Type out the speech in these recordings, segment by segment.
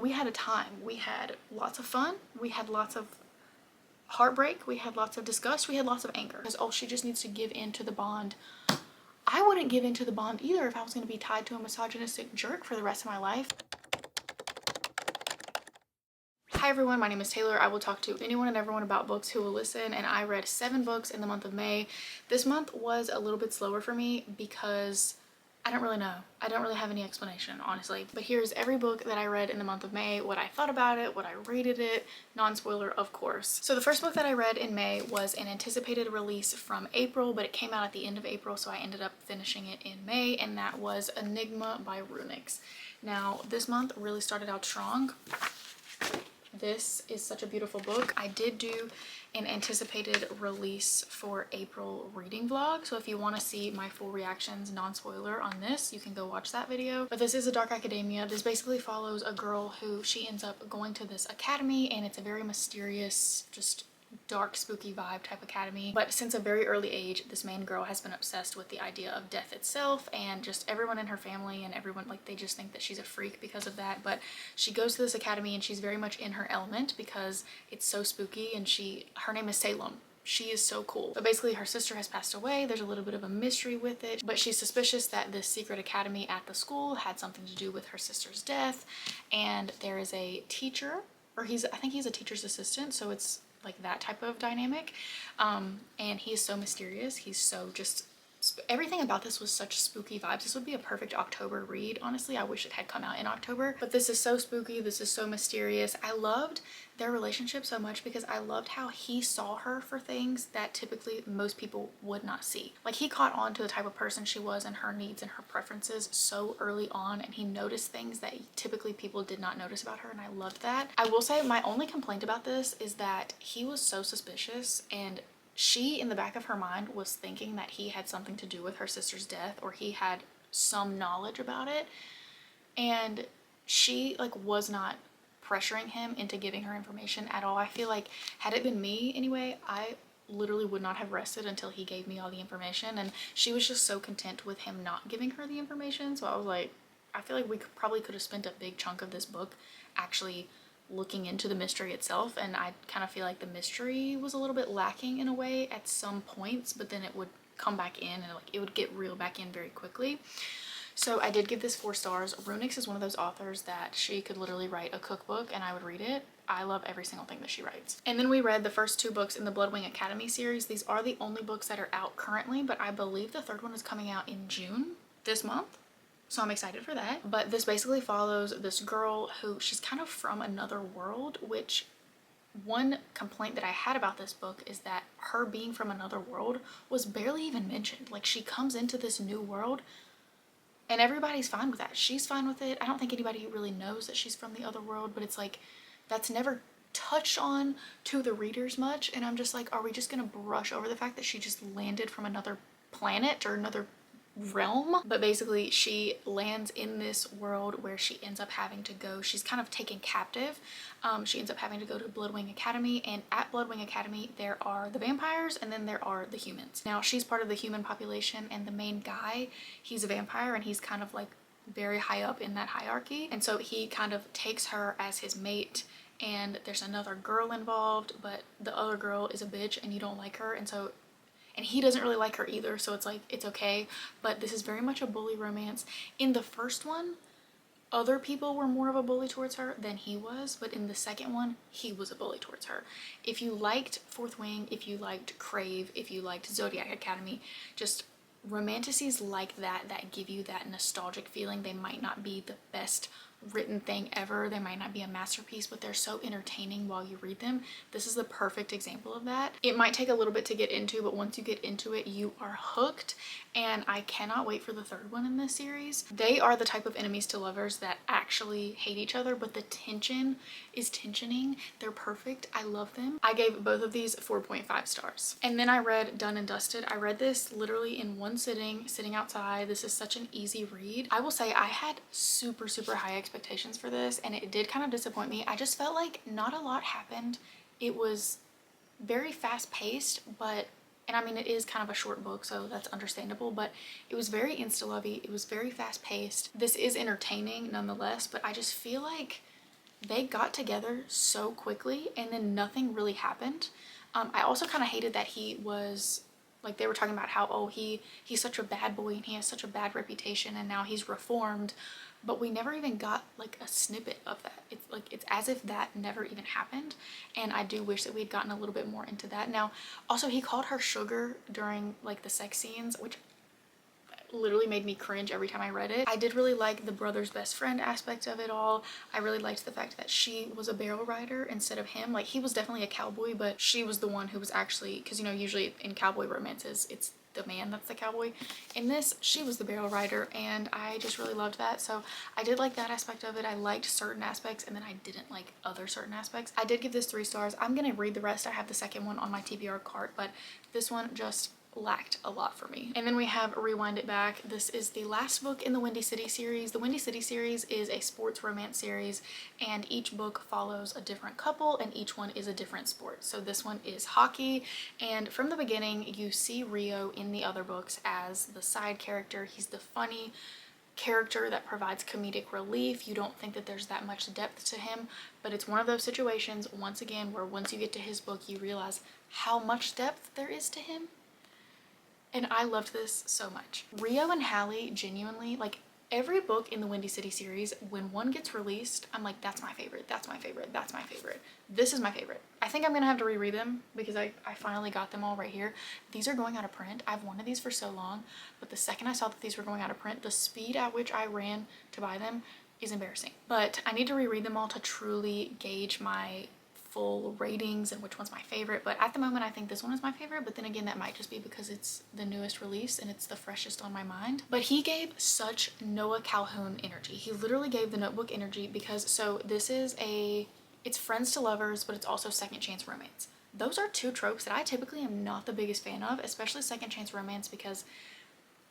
We had a time. We had lots of fun. We had lots of heartbreak. We had lots of disgust. We had lots of anger. Because, oh, she just needs to give in to the bond. I wouldn't give in to the bond either if I was going to be tied to a misogynistic jerk for the rest of my life. Hi everyone, my name is Taylor. I will talk to anyone and everyone about books who will listen, and I read 7 books in the month of May. This month was a little bit slower for me because I don't really know. I don't really have any explanation, honestly. But here's every book that I read in the month of May, what I thought about it, what I rated it, non-spoiler of course. So the first book that I read in May was an anticipated release from April, but it came out at the end of April, so I ended up finishing it in May, and that was Enigma by Runix. Now, this month really started out strong. This is such a beautiful book. I did do an anticipated release for April reading vlog, so if you want to see my full reactions, non-spoiler on this, you can go watch that video. But this is a dark academia. This basically follows a girl who she ends up going to this academy, and it's a very mysterious, just dark spooky vibe type academy. But since a very early age, this main girl has been obsessed with the idea of death itself, and just everyone in her family and everyone, like, they just think that she's a freak because of that. But she goes to this academy and she's very much in her element because it's so spooky, and her name is Salem. She is so cool. But basically her sister has passed away. There's a little bit of a mystery with it, but she's suspicious that this secret academy at the school had something to do with her sister's death. And there is a teacher, or I think he's a teacher's assistant, so it's like that type of dynamic, and he is so mysterious. He's so just, everything about this was such spooky vibes. This would be a perfect October read. Honestly, I wish it had come out in October, but this is so spooky. This is so mysterious. I loved their relationship so much because I loved how he saw her for things that typically most people would not see. Like, he caught on to the type of person she was and her needs and her preferences so early on, and he noticed things that typically people did not notice about her, and I loved that. I will say my only complaint about this is that he was so suspicious, and she, in the back of her mind, was thinking that he had something to do with her sister's death, or he had some knowledge about it, and she, like, was not pressuring him into giving her information at all. I feel like had it been me anyway, I literally would not have rested until he gave me all the information, and she was just so content with him not giving her the information. So I was like, I feel like we probably could have spent a big chunk of this book actually looking into the mystery itself, and I kind of feel like the mystery was a little bit lacking in a way at some points, but then it would come back in and, like, it would get reeled back in very quickly. So I did give this 4 stars. Runix is one of those authors that she could literally write a cookbook and I would read it. I love every single thing that she writes. And then we read the first 2 books in the Bloodwing Academy series. These are the only books that are out currently, but I believe the 3rd one is coming out in June this month. So I'm excited for that. But this basically follows this girl who, she's kind of from another world, which one complaint that I had about this book is that her being from another world was barely even mentioned. Like, she comes into this new world and everybody's fine with that. She's fine with it. I don't think anybody really knows that she's from the other world, but it's like, that's never touched on to the readers much. And I'm just like, are we just gonna brush over the fact that she just landed from another planet or another realm? But basically she lands in this world where she ends up having to go, she's kind of taken captive. She ends up having to go to Bloodwing Academy, and at Bloodwing Academy there are the vampires and then there are the humans. Now, she's part of the human population, and the main guy, he's a vampire, and he's kind of like very high up in that hierarchy, and so he kind of takes her as his mate. And there's another girl involved, but the other girl is a bitch and you don't like her, and he doesn't really like her either, so it's like, it's okay. But this is very much a bully romance. In the first one, other people were more of a bully towards her than he was, but in the second one, he was a bully towards her. If you liked Fourth Wing, if you liked Crave, if you liked Zodiac Academy, just romantasies like that give you that nostalgic feeling. They might not be the best written thing ever, they might not be a masterpiece, but they're so entertaining while you read them. This is the perfect example of that. It might take a little bit to get into, but once you get into it, you are hooked, and I cannot wait for the 3rd one in this series. They are the type of enemies to lovers that actually hate each other, but the tension is tensioning. They're perfect. I love them. I gave both of these 4.5 stars. And then I read Done and Dusted. I read this literally in one sitting outside. This is such an easy read. I will say I had super high expectations for this, and it did kind of disappoint me. I just felt like not a lot happened. It was very fast paced, but, and I mean, it is kind of a short book, so that's understandable, but it was very insta-lovey. It was very fast paced. This is entertaining nonetheless, but I just feel like they got together so quickly and then nothing really happened. I also kind of hated that he was like, they were talking about how, oh, he's such a bad boy and he has such a bad reputation and now he's reformed, but we never even got like a snippet of that. It's like, it's as if that never even happened, and I do wish that we'd gotten a little bit more into that. Now also, he called her sugar during like the sex scenes, which literally made me cringe every time I read it. I did really like the brother's best friend aspect of it all. I really liked the fact that she was a barrel rider instead of him. Like, he was definitely a cowboy, but she was the one who was actually, because you know, usually in cowboy romances, it's the man that's the cowboy. In this, she was the barrel rider, and I just really loved that. So I did like that aspect of it. I liked certain aspects, and then I didn't like other certain aspects. I did give this 3 stars. I'm gonna read the rest. I have the second one on my TBR cart, but this one just lacked a lot for me. And then we have Rewind It Back. This is the last book in the Windy City series. The Windy City series is a sports romance series, and each book follows a different couple and each one is a different sport. So this one is hockey, and from the beginning you see Rio in the other books as the side character. He's the funny character that provides comedic relief. You don't think that there's that much depth to him, but it's one of those situations, once again, where once you get to his book you realize how much depth there is to him. And I loved this so much. Rio and Hallie, genuinely, like, every book in the Windy City series, when one gets released, I'm like, that's my favorite, that's my favorite, that's my favorite. This is my favorite. I think I'm gonna have to reread them because I finally got them all right here. These are going out of print. I've wanted these for so long, but the second I saw that these were going out of print, the speed at which I ran to buy them is embarrassing. But I need to reread them all to truly gauge my full ratings and which one's my favorite, but at the moment I think this one is my favorite, but then again that might just be because it's the newest release and it's the freshest on my mind. But he gave such Noah Calhoun energy. He literally gave the Notebook energy, because so this is it's friends to lovers, but it's also second chance romance. Those are 2 tropes that I typically am not the biggest fan of, especially second chance romance, because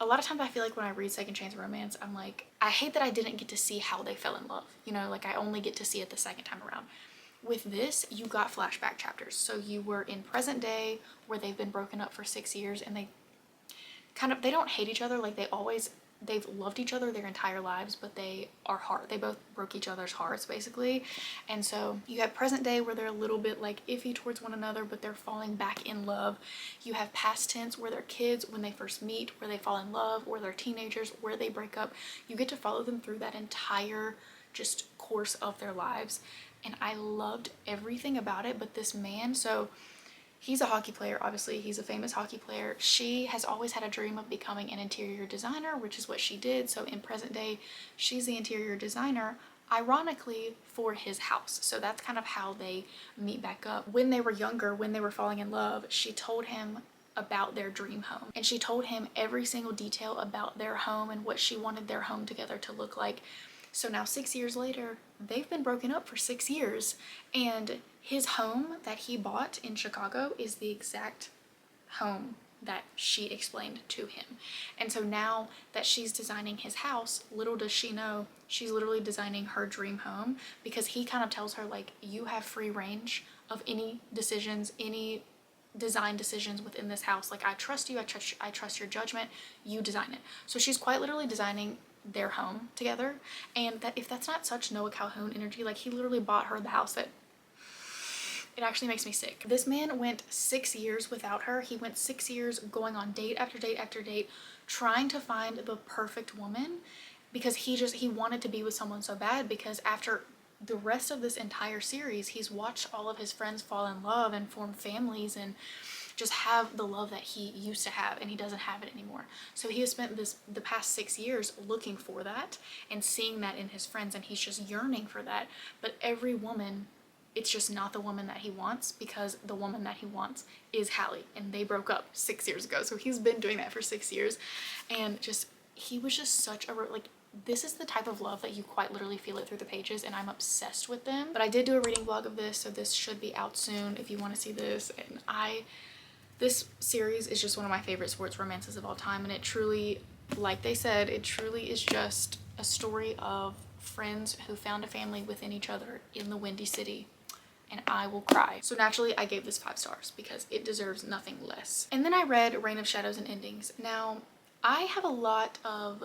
a lot of times I feel like when I read second chance romance, I'm like, I hate that I didn't get to see how they fell in love, you know, like I only get to see it the second time around. With this, you got flashback chapters. So you were in present day where they've been broken up for 6 years, and they don't hate each other. Like, they've loved each other their entire lives, but they both broke each other's hearts basically. And so you have present day where they're a little bit like iffy towards one another, but they're falling back in love. You have past tense where they're kids when they first meet, where they fall in love, or they're teenagers where they break up. You get to follow them through that entire just course of their lives, and I loved everything about it. But this man, so he's a hockey player, obviously he's a famous hockey player. She has always had a dream of becoming an interior designer, which is what she did. So in present day, she's the interior designer, ironically, for his house. So that's kind of how they meet back up. When they were younger, when they were falling in love, she told him about their dream home, and she told him every single detail about their home and what she wanted their home together to look like. So now 6 years later, they've been broken up for 6 years, and his home that he bought in Chicago is the exact home that she explained to him. And so now that she's designing his house, little does she know, she's literally designing her dream home, because he kind of tells her, like, you have free range of any decisions, any design decisions within this house. Like, I trust you, I trust your judgment, you design it. So she's quite literally designing their home together. And that, if that's not such Noah Calhoun energy, like, he literally bought her the house that, it actually makes me sick. This man went 6 years without her. He went 6 years going on date after date after date, trying to find the perfect woman, because he wanted to be with someone so bad. Because after the rest of this entire series, he's watched all of his friends fall in love and form families and just have the love that he used to have, and he doesn't have it anymore. So he has spent the past 6 years looking for that and seeing that in his friends, and he's just yearning for that. But every woman, it's just not the woman that he wants, because the woman that he wants is Hallie, and they broke up 6 years ago. So he's been doing that for 6 years, and he was just such a, like, this is the type of love that you quite literally feel it through the pages, and I'm obsessed with them. But I did do a reading vlog of this, so this should be out soon if you want to see this. And this series is just one of my favorite sports romances of all time, and it truly, like they said, it truly is just a story of friends who found a family within each other in the Windy City, and I will cry. So naturally I gave this 5 stars because it deserves nothing less. And then I read Reign of Shadows and Endings. Now, I have a lot of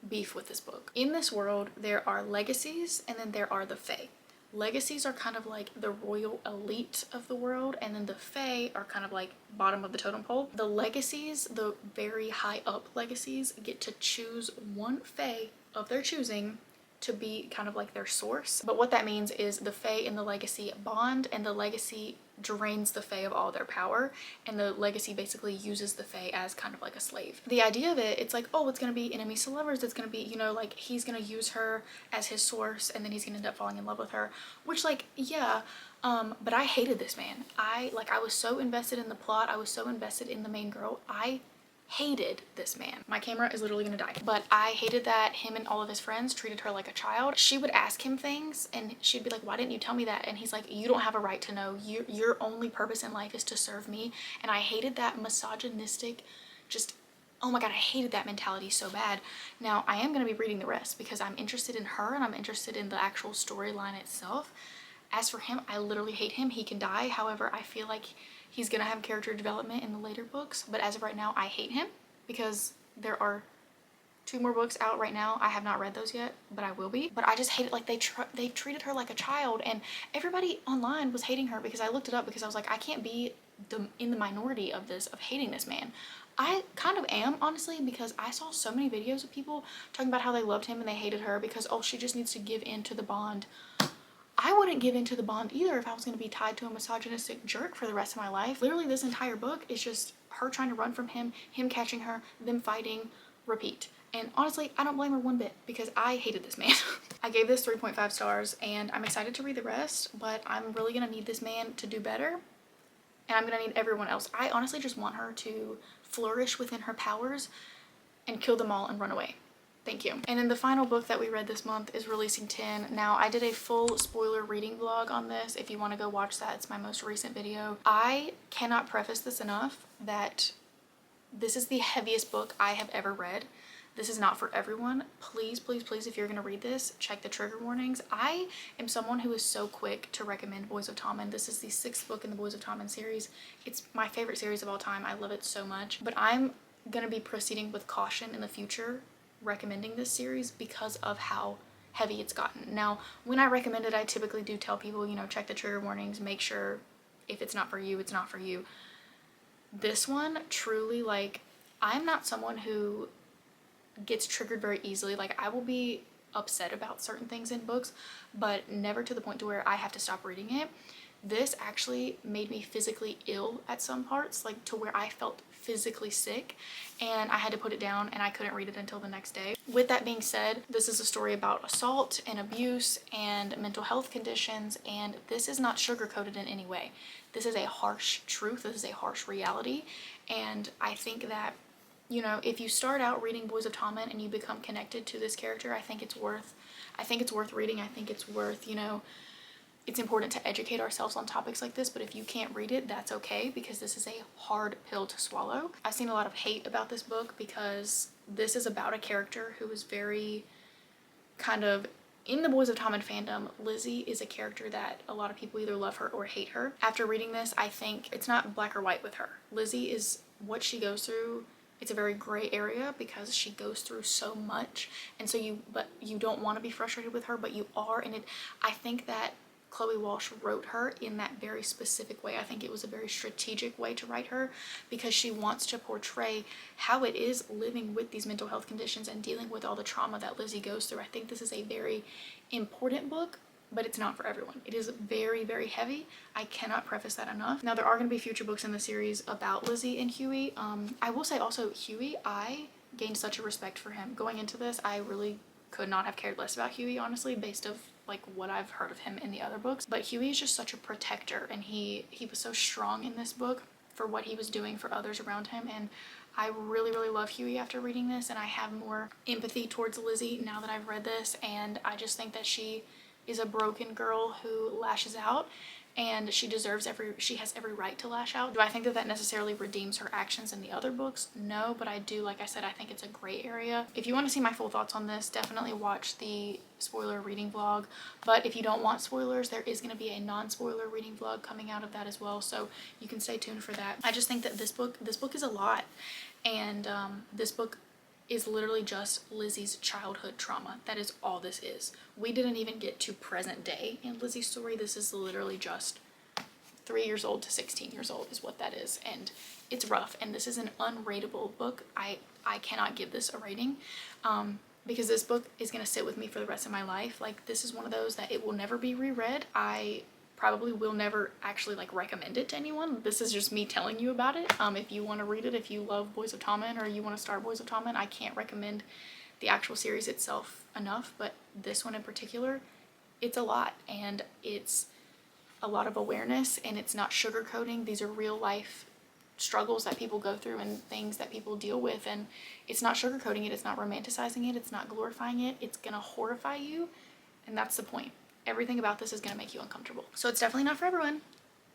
beef with this book. In this world, there are legacies, and then there are the Fae. legacies are kind of like the royal elite of the world, and then the fae are kind of like bottom of the totem pole. The legacies, the very high up legacies, get to choose one fae of their choosing to be kind of like their source. But what that means is the fae and the legacy bond, and the legacy drains the fae of all their power, and the legacy basically uses the fae as kind of like a slave. The idea of it, it's like, oh, it's gonna be enemies to lovers, it's gonna be, you know, like he's gonna use her as his source and then he's gonna end up falling in love with her, which, like, yeah, but I hated this man. I was so invested in the plot, I was so invested in the main girl. I hated this man. My camera is literally gonna die. But I hated that him and all of his friends treated her like a child. She would ask him things and she'd be like, why didn't you tell me that? And he's like, you don't have a right to know. Your only purpose in life is to serve me. And I hated that misogynistic, just, oh my god, I hated that mentality so bad. Now, I am gonna be reading the rest because I'm interested in her and I'm interested in the actual storyline itself. As for him, I literally hate him. He can die. However, I feel like he's gonna have character development in the later books, but as of right now, I hate him because there are 2 more books out right now. I have not read those yet, but I will be. But I just hate it. Like, they treated her like a child, and everybody online was hating her because I looked it up because I was like, I can't be in the minority of this, of hating this man. I kind of am, honestly, because I saw so many videos of people talking about how they loved him and they hated her because, oh, she just needs to give in to the bond. I wouldn't give into the bond either if I was going to be tied to a misogynistic jerk for the rest of my life. Literally, this entire book is just her trying to run from him, him catching her, them fighting, repeat. And honestly, I don't blame her one bit because I hated this man. I gave this 3.5 stars and I'm excited to read the rest, but I'm really going to need this man to do better. And I'm going to need everyone else. I honestly just want her to flourish within her powers and kill them all and run away. Thank you. And then the final book that we read this month is Releasing 10. Now, I did a full spoiler reading vlog on this. If you want to go watch that, it's my most recent video. I cannot preface this enough that this is the heaviest book I have ever read. This is not for everyone. Please, please, please, if you're going to read this, check the trigger warnings. I am someone who is so quick to recommend Boys of Tommen. This is the 6th book in the Boys of Tommen series. It's my favorite series of all time. I love it so much. But I'm going to be proceeding with caution in the future recommending this series because of how heavy it's gotten. Now, when I recommend it, I typically do tell people, you know, check the trigger warnings, make sure if it's not for you, it's not for you. This one, truly, like, I'm not someone who gets triggered very easily. Like, I will be upset about certain things in books, but never to the point to where I have to stop reading it. This actually made me physically ill at some parts, like to where I felt physically sick, and I had to put it down and I couldn't read it until the next day. With that being said, this is a story about assault and abuse and mental health conditions, and this is not sugar-coated in any way. This is a harsh truth, this is a harsh reality, and I think that, you know, if you start out reading Boys of Tommen and you become connected to this character, I think it's worth reading. I think it's worth, you know, it's important to educate ourselves on topics like this, but if you can't read it, that's okay, because this is a hard pill to swallow. I've seen a lot of hate about this book because this is about a character who is very kind of in the Boys of Tommen fandom. Lizzie is a character that a lot of people either love her or hate her. After reading this, I think it's not black or white with her. Lizzie is what she goes through. It's a very gray area because she goes through so much, and so you don't want to be frustrated with her, but you are. And I think that Chloe Walsh wrote her in that very specific way. I think it was a very strategic way to write her because she wants to portray how it is living with these mental health conditions and dealing with all the trauma that Lizzie goes through. I think this is a very important book, but it's not for everyone. It is very, very heavy. I cannot preface that enough. Now, there are going to be future books in the series about Lizzie and Huey. I will say also, Huey, I gained such a respect for him. Going into this, I really could not have cared less about Huey, honestly, based off like what I've heard of him in the other books. But Huey is just such a protector, and he was so strong in this book for what he was doing for others around him, and I really, really love Huey after reading this, and I have more empathy towards Lizzie now that I've read this, and I just think that she is a broken girl who lashes out, and she has every right to lash out. Do I think that that necessarily redeems her actions in the other books? No, but I do, like I said, I think it's a gray area. If you want to see my full thoughts on this, definitely watch the spoiler reading vlog, but if you don't want spoilers, there is going to be a non-spoiler reading vlog coming out of that as well, so you can stay tuned for that. I just think that this book is a lot, and this book is literally just Lizzie's childhood trauma. That is all this is. We didn't even get to present day in Lizzie's story. This is literally just 3 years old to 16 years old is what that is. And it's rough. And this is an unrateable book. I cannot give this a rating because this book is going to sit with me for the rest of my life. Like, this is one of those that it will never be reread. I probably will never actually like recommend it to anyone. This is just me telling you about it. If you want to read it, if you love Boys of Tommen or you want to start Boys of Tommen, I can't recommend the actual series itself enough, but this one in particular, it's a lot, and it's a lot of awareness, and it's not sugarcoating. These are real life struggles that people go through and things that people deal with, and it's not sugarcoating it, it's not romanticizing it, it's not glorifying it. It's gonna horrify you, and that's the point. Everything about this is gonna make you uncomfortable. So it's definitely not for everyone,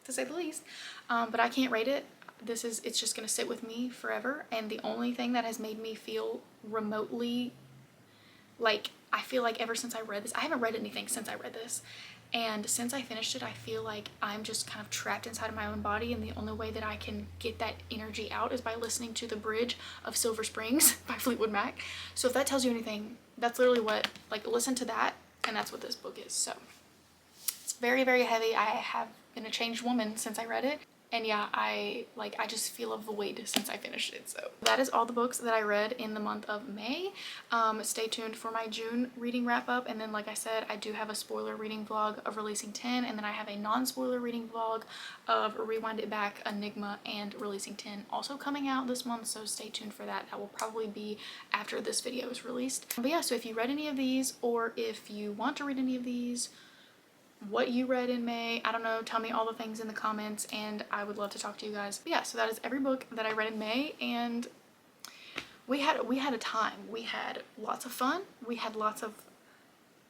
to say the least. But I can't rate it. It's just gonna sit with me forever. And the only thing that has made me feel remotely like, I feel like ever since I read this, I haven't read anything since I read this. And since I finished it, I feel like I'm just kind of trapped inside of my own body, and the only way that I can get that energy out is by listening to The Bridge of Silver Springs by Fleetwood Mac. So if that tells you anything, that's literally what, like, listen to that, and that's what this book is. So it's very, very heavy. I have been a changed woman since I read it. And yeah, I just feel a void since I finished it. So that is all the books that I read in the month of May. Stay tuned for my June reading wrap up. And then, like I said, I do have a spoiler reading vlog of Releasing 10. And then I have a non-spoiler reading vlog of Rewind It Back, Enigma, and Releasing 10 also coming out this month. So stay tuned for that. That will probably be after this video is released. But yeah, so if you read any of these, or if you want to read any of these, what you read in May, I don't know, tell me all the things in the comments, and I would love to talk to you guys. But yeah, so that is every book that I read in May, and we had a time. We had lots of fun, we had lots of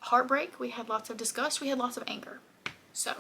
heartbreak, we had lots of disgust, we had lots of anger. So